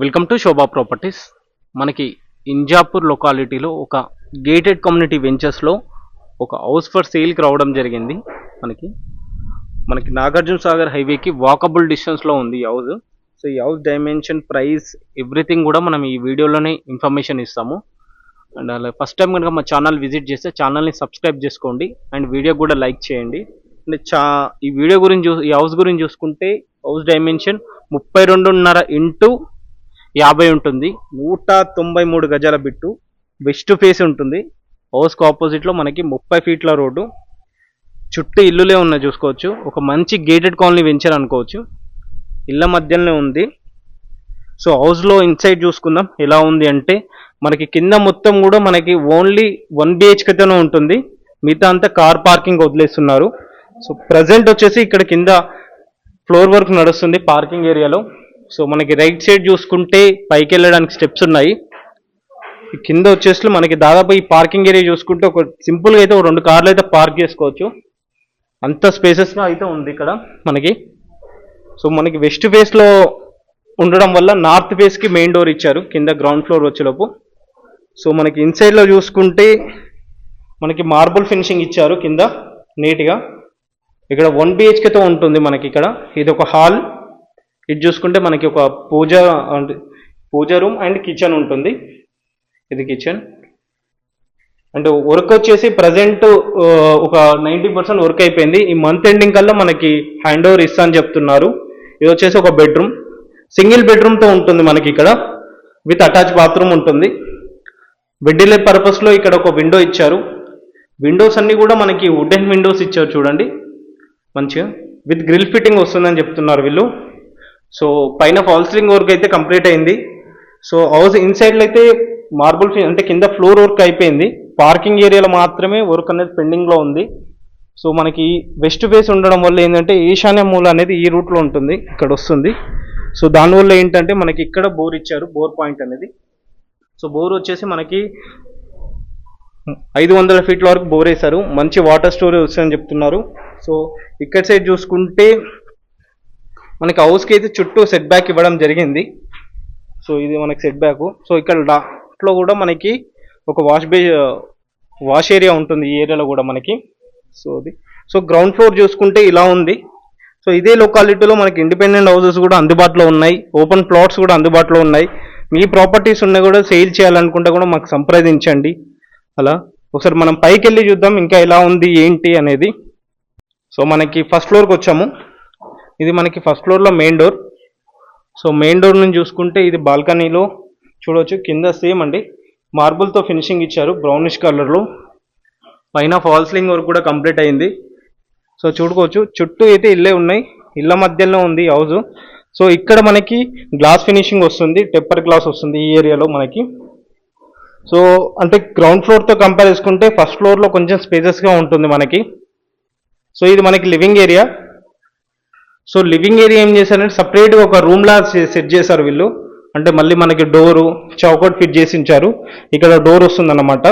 Welcome to Shobha properties. మనకి ఇంజాపూర్ లొకాలిటీలో ఒక gated community వెంచర్స్లో ఒక హౌస్ ఫర్ సేల్కి రావడం జరిగింది. మనకి నాగార్జున సాగర్ హైవేకి వాకబుల్ డిస్టెన్స్లో ఉంది ఈ హౌస్. సో ఈ హౌస్ డైమెన్షన్, ప్రైస్, ఎవ్రీథింగ్ కూడా మనం ఈ వీడియోలోనే ఇన్ఫర్మేషన్ ఇస్తాము. అండ్ అలా ఫస్ట్ టైం కనుక మా ఛానల్ విజిట్ చేస్తే ఛానల్ని సబ్స్క్రైబ్ చేసుకోండి అండ్ వీడియో కూడా లైక్ చేయండి. అండ్ ఈ వీడియో గురించి ఈ హౌస్ గురించి చూసుకుంటే హౌస్ డైమెన్షన్ 32.5 ఇంటూ 50 ఉంటుంది. 193 గజాల బిట్టు, వెస్ట్ ఫేస్ ఉంటుంది. హౌస్కి ఆపోజిట్లో మనకి 30 ఫీట్ల రోడ్డు, చుట్టూ ఇల్లులే ఉన్నాయి చూసుకోవచ్చు. ఒక మంచి గేటెడ్ కాలనీ వెంచర్ అనుకోవచ్చు. ఇళ్ళ మధ్యలోనే ఉంది. సో హౌస్లో ఇన్సైడ్ చూసుకుందాం ఎలా ఉంది అంటే, మనకి కింద మొత్తం కూడా మనకి ఓన్లీ 1 BHKతోనే ఉంటుంది. మిగతా అంతా కార్ పార్కింగ్ వదిలేస్తున్నారు. సో ప్రజెంట్ వచ్చేసి ఇక్కడ కింద ఫ్లోర్ వర్క్ నడుస్తుంది పార్కింగ్ ఏరియాలో. సో మనకి రైట్ సైడ్ చూసుకుంటే పైకి వెళ్ళడానికి స్టెప్స్ ఉన్నాయి. కింద వచ్చేసి మనకి దాదాపు ఈ పార్కింగ్ ఏరియా చూసుకుంటే ఒక సింపుల్గా అయితే 2 కార్లు అయితే పార్క్ చేసుకోవచ్చు. అంత స్పేసెస్గా అయితే ఉంది ఇక్కడ మనకి. సో మనకి వెస్ట్ ఫేస్లో ఉండడం వల్ల నార్త్ ఫేస్కి మెయిన్ డోర్ ఇచ్చారు కింద గ్రౌండ్ ఫ్లోర్ వచ్చేలోపు. సో మనకి ఇన్సైడ్లో చూసుకుంటే మనకి మార్బుల్ ఫినిషింగ్ ఇచ్చారు కింద నీట్గా. ఇక్కడ 1 BHKతో ఉంటుంది మనకి. ఇక్కడ ఇది ఒక హాల్. ఇది చూసుకుంటే మనకి ఒక పూజ రూమ్ అండ్ కిచెన్ ఉంటుంది. ఇది కిచెన్. అండ్ వర్క్ వచ్చేసి ప్రజెంట్ ఒక 90% వర్క్ అయిపోయింది. ఈ మంత్ ఎండింగ్ కల్లా మనకి హ్యాండ్ ఓవర్ ఇస్తా అని చెప్తున్నారు. ఇది వచ్చేసి ఒక బెడ్రూమ్, సింగిల్ బెడ్రూమ్తో ఉంటుంది మనకి. ఇక్కడ విత్ అటాచ్ బాత్రూమ్ ఉంటుంది. వెడ్డిలే పర్పస్లో ఇక్కడ ఒక విండో ఇచ్చారు. విండోస్ అన్నీ కూడా మనకి వుడెన్ విండోస్ ఇచ్చారు చూడండి, మంచిగా విత్ గ్రిల్ ఫిట్టింగ్ వస్తుందని చెప్తున్నారు వీళ్ళు. సో పైన ఫాల్ సీలింగ్ వర్క్ అయితే కంప్లీట్ అయింది. సో హౌస్ ఇన్సైడ్లో అయితే మార్బుల్ అంటే కింద ఫ్లోర్ వర్క్ అయిపోయింది. పార్కింగ్ ఏరియాలో మాత్రమే వర్క్ అనేది పెండింగ్లో ఉంది. సో మనకి వెస్ట్ ఫేస్ ఉండడం వల్ల ఏంటంటే ఈశాన్య మూల అనేది ఈ రూట్లో ఉంటుంది, ఇక్కడ వస్తుంది. సో దానివల్ల ఏంటంటే మనకి ఇక్కడ బోర్ ఇచ్చారు, బోర్ పాయింట్ అనేది. సో బోర్ వచ్చేసి మనకి 500 ఫీట్ల వరకు బోర్ వేశారు. మంచి వాటర్ స్టోరేజ్ వస్తుందని చెప్తున్నారు. సో ఇక్కడ సైడ్ చూసుకుంటే మనకి హౌస్కి అయితే చుట్టూ సెట్ బ్యాక్ ఇవ్వడం జరిగింది. సో ఇది మనకి సెట్ బ్యాక్. సో ఇక్కడ లాస్ట్లో కూడా మనకి ఒక వాష్ ఏరియా ఉంటుంది ఈ ఏరియాలో కూడా మనకి. సో గ్రౌండ్ ఫ్లోర్ చూసుకుంటే ఇలా ఉంది. సో ఇదే లొకాలిటీలో మనకి ఇండిపెండెంట్ హౌసెస్ కూడా అందుబాటులో ఉన్నాయి, ఓపెన్ ప్లాట్స్ కూడా అందుబాటులో ఉన్నాయి. మీ ప్రాపర్టీస్ ఉన్నాయి కూడా సేల్ చేయాలనుకుంటే కూడా మాకు సంప్రదించండి. అలా ఒకసారి మనం పైకి వెళ్ళి చూద్దాం ఇంకా ఎలా ఉంది ఏంటి అనేది. సో మనకి ఫస్ట్ ఫ్లోర్కి వచ్చాము. ఇది మనకి ఫస్ట్ ఫ్లోర్లో main door. So main door నుంచి చూసుకుంటే ఇది బాల్కనీలో చూడవచ్చు. కింద సేమ్ అండి మార్బుల్తో ఫినిషింగ్ ఇచ్చారు బ్రౌనిష్ కలర్లో. పైన ఫాల్ సీలింగ్ వర్క్ కూడా కంప్లీట్ అయింది. సో చూడుకోవచ్చు చుట్టూ అయితే ఇల్లే ఉన్నాయి, ఇళ్ళ మధ్యలో ఉంది హౌస్. సో ఇక్కడ మనకి గ్లాస్ ఫినిషింగ్ వస్తుంది, టెంపర్ గ్లాస్ వస్తుంది ఈ ఏరియాలో మనకి. సో అంటే గ్రౌండ్ ఫ్లోర్తో కంపేర్ చేసుకుంటే ఫస్ట్ ఫ్లోర్లో కొంచెం స్పేసెస్గా ఉంటుంది మనకి. సో ఇది మనకి living area. So living area ఏం చేశారంటే సపరేట్గా ఒక రూమ్లా సెట్ చేశారు వీళ్ళు. అంటే మళ్ళీ మనకి డోరు చౌకట్ ఫిట్ చేసి ఉంచారు, ఇక్కడ డోర్ వస్తుందన్నమాట.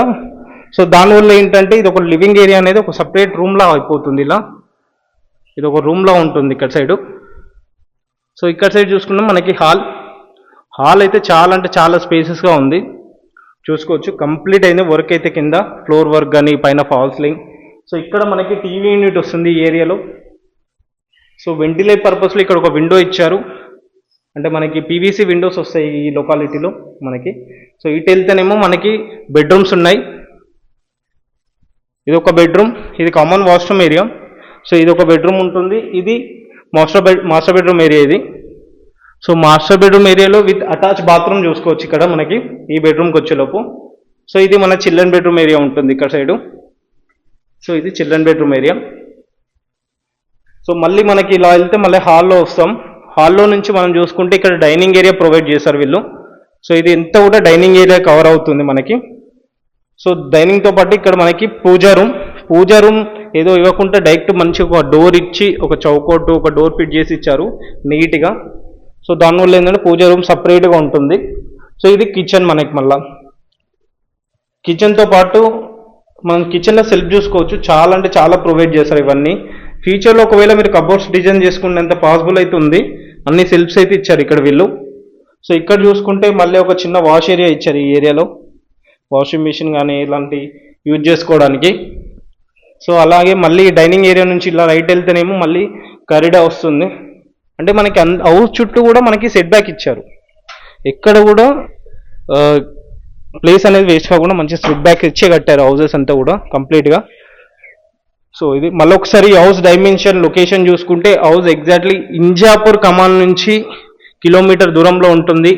సో దానివల్ల ఏంటంటే ఇది ఒక లివింగ్ ఏరియా అనేది ఒక సపరేట్ రూమ్లా అయిపోతుంది. ఇలా ఇది ఒక రూమ్లా ఉంటుంది ఇక్కడ సైడు. సో ఇక్కడ సైడ్ చూసుకున్నాం మనకి హాల్ అయితే చాలా స్పేసెస్గా ఉంది చూసుకోవచ్చు. కంప్లీట్ అయింది వర్క్ అయితే కింద ఫ్లోర్ వర్క్ కానీ పైన ఫాల్ సీలింగ్. సో ఇక్కడ మనకి టీవీ యూనిట్ వస్తుంది ఈ ఏరియాలో. సో వెంటిలేట్ పర్పస్లో ఇక్కడ ఒక విండో ఇచ్చారు. అంటే మనకి PVC విండోస్ వస్తాయి ఈ లొకాలిటీలో మనకి. సో ఇటు వెళ్తేనేమో మనకి బెడ్రూమ్స్ ఉన్నాయి. ఇది ఒక బెడ్రూమ్, ఇది కామన్ వాష్రూమ్ ఏరియా. సో ఇది ఒక బెడ్రూమ్ ఉంటుంది. ఇది మాస్టర్ బెడ్రూమ్ ఏరియా ఇది. సో మాస్టర్ బెడ్రూమ్ ఏరియాలో విత్ అటాచ్ బాత్రూమ్ చూసుకోవచ్చు ఇక్కడ మనకి ఈ బెడ్రూమ్కి వచ్చేలోపు. సో ఇది మన చిల్డ్రన్ బెడ్రూమ్ ఏరియా ఉంటుంది ఇక్కడ సైడు. సో ఇది చిల్డ్రన్ బెడ్రూమ్ ఏరియా. సో మళ్ళీ మనకి ఇలా వెళ్తే మళ్ళీ హాల్లో వస్తాం. హాల్లో నుంచి మనం చూసుకుంటే ఇక్కడ డైనింగ్ ఏరియా ప్రొవైడ్ చేశారు వీళ్ళు. సో ఇది ఎంత కూడా డైనింగ్ ఏరియా కవర్ అవుతుంది మనకి. సో డైనింగ్తో పాటు ఇక్కడ మనకి పూజా రూమ్ ఏదో ఇవ్వకుండా డైరెక్ట్ మంచిగా ఒక డోర్ ఇచ్చి ఒక చౌకోటు ఒక డోర్ ఫిట్ చేసి ఇచ్చారు నీట్గా. సో దానివల్ల ఏంటంటే పూజా రూమ్ సపరేట్గా ఉంటుంది. సో ఇది కిచెన్ మనకి. మళ్ళీ కిచెన్తో పాటు మనం కిచెన్లో సెల్ఫ్ చూసుకోవచ్చు. చాలా ప్రొవైడ్ చేశారు ఇవన్నీ. ఫ్యూచర్లో ఒకవేళ మీరు కబోర్డ్స్ డిజైన్ చేసుకునేంత పాసిబుల్ అయితే ఉంది. అన్ని సెల్ఫ్స్ అయితే ఇచ్చారు ఇక్కడ వీళ్ళు. సో ఇక్కడ చూసుకుంటే మళ్ళీ ఒక చిన్న వాష్ ఏరియా ఇచ్చారు ఈ ఏరియాలో, వాషింగ్ మిషన్ కానీ ఇలాంటి యూజ్ చేసుకోవడానికి. సో అలాగే మళ్ళీ డైనింగ్ ఏరియా నుంచి ఇలా రైట్ వెళ్తేనేమో మళ్ళీ కారిడార్ వస్తుంది. అంటే మనకి హౌస్ చుట్టూ కూడా మనకి సెట్ బ్యాక్ ఇచ్చారు, ఎక్కడ కూడా ప్లేస్ అనేది వేస్ట్ కాకుండా మంచి సెట్ బ్యాక్ ఇచ్చే కట్టారు హౌసెస్ అంతా కూడా కంప్లీట్గా. సో ఇది మళ్ళీ ఒకసారి హౌస్ డైమెన్షన్ లొకేషన్ చూసుకుంటే హౌస్ ఎగ్జాక్ట్లీ ఇంజాపూర్ కమాన్ నుంచి కిలోమీటర్ దూరంలో ఉంటుంది.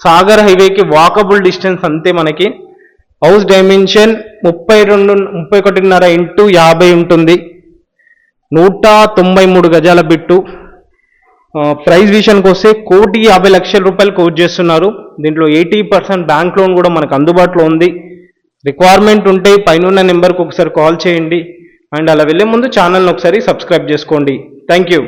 సాగర్ హైవేకి వాకబుల్ డిస్టెన్స్ అంతే. మనకి హౌస్ డైమెన్షన్ 31.5 ఇంటూ 50 ఉంటుంది, 193 గజాల బిట్టు. ప్రైస్ విషయానికి వస్తే 1,50,00,000 రూపాయలు కోట్ చేస్తున్నారు. దీంట్లో 80% బ్యాంక్ లోన్ కూడా మనకు అందుబాటులో ఉంది. రిక్వైర్మెంట్ ఉంటే పైన నెంబర్కి ఒకసారి కాల్ చేయండి. అండ్ అలా వెళ్ళే ముందు ఛానల్ని ఒకసారి సబ్స్క్రైబ్ చేసుకోండి. Thank you.